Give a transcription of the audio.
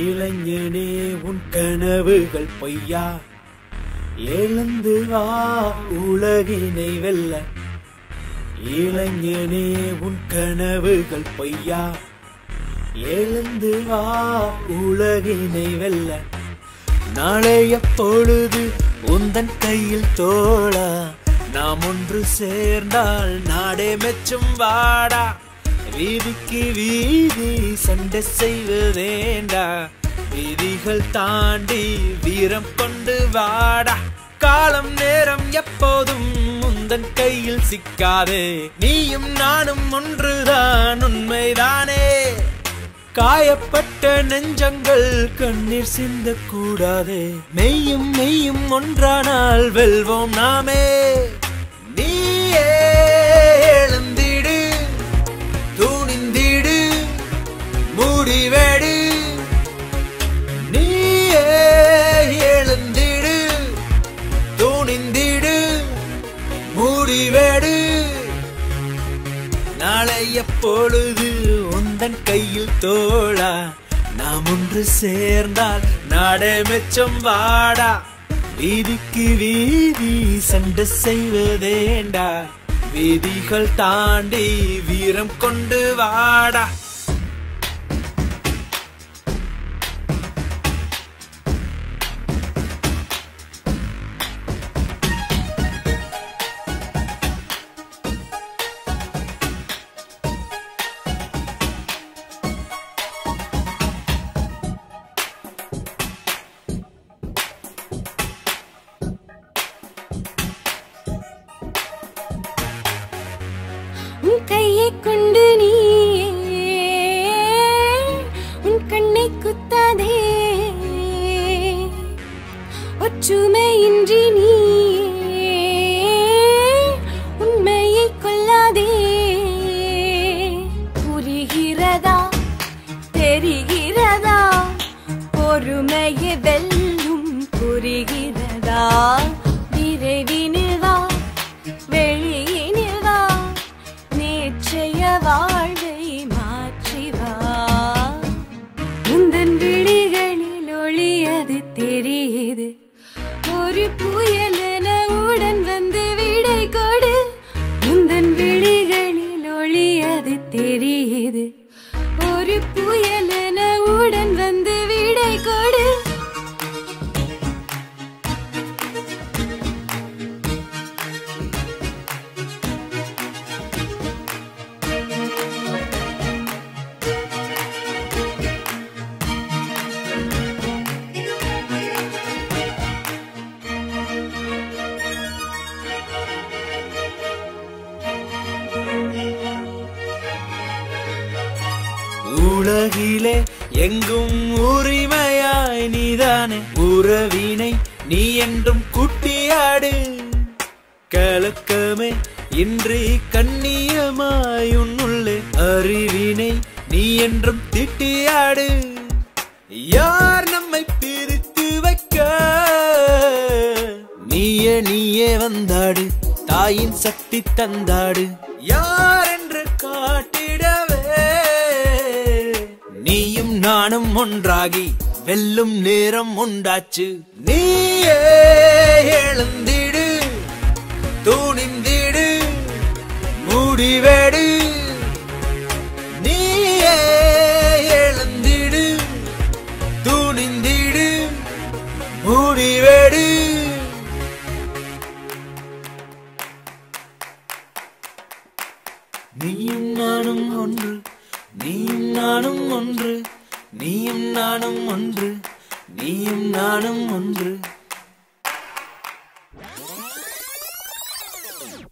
இளைஞனே உன் கனவுகள் பொய்யா, எழுந்து வா உலகினை வெல்ல. இளைஞனே உன் கனவுகள் பொய்யா, எழுந்து வா உலகினை வெல்ல. நாளைய பொழுது உந்தன் கையில் தோழா, நாம் ஒன்று சேர்ந்தால் நாடே மெச்சும் வாடா. வீதிக்கு வீதி சண்டை செய்வதேண்டா, வீதிகள் தாண்டி வீரம் கொண்டு வாடா. காலம் நேரம் எப்போதும் உந்தன் கையில் சிக்காதே, நீயும் நானும் ஒன்றுதான் உண்மைதானே. காயப்பட்ட நெஞ்சங்கள் கண்ணீர் சிந்த கூடாதே, மெய்யும் மெய்யும் ஒன்றானால் வெல்வோம் நாமே. நீயே எழுந்திடு, துணிந்திடு, முடிவெடு. நீயே எழுந்திடு, துணிந்திடு, முடிவெடு. நாளைய பொழுது உந்தன் கையில் தோழா, நாம் ஒன்று சேர்ந்தால் நாடே மெச்சம் வாடா. வீதிக்கு வீதி சண்டை செய்வதேண்டா, வீதிகள் தாண்டி வீரம் கொண்டு வாடா. உன் கையை கொண்டு நீயே உன் கண்ணை குத்தாதே, ஒற்றுமையின்றி நீயே உண்மையை கொல்லாதே. புரிகிறதா தெரிகிறதா, பொறுமையை வெல்லும் புரிகிறதா. விரைவினில் வா வெளியினில் வா, நேற்றைய வாழ்வை மாற்றிவா. உந்தன் விழிகளில் ஒளியது தெரியுது, ஒரு புயல் என உடன் வந்து விடை கொடு. உந்தன் விழிகளில் ஒளியது தெரியுது, ஒரு புயல் என உடன் வந்து விடை கொடு. உலகிலே எங்கும் உரிமையாய் நீதானே, உறவினை நீ என்றும் குட்டியாடு. கலக்கமே இன்றி கண்ணியமாய் உன்னுள்ளே, அறிவினை நீ என்றும் திட்டியாடு. யார் நம்மை பிரித்து வைக்க, நீயே நீயே வந்தாடு, தாயின் சக்தி தந்தாடு. யார் என்று காட்டிடவே, நீயும் நானும் ஒன்றாகி வெல்லும் நேரம் உண்டாச்சு. நீயே எழுந்திடு, துணிந்திடு, முடிவெடு. நீயே எழுந்திடு, துணிந்திடு, முடிவெடு. நீயும் நானும் ஒன்று, நீயும் நானும் ஒன்று, நீயும் நானும் ஒன்று, நீயும் நானும் ஒன்று.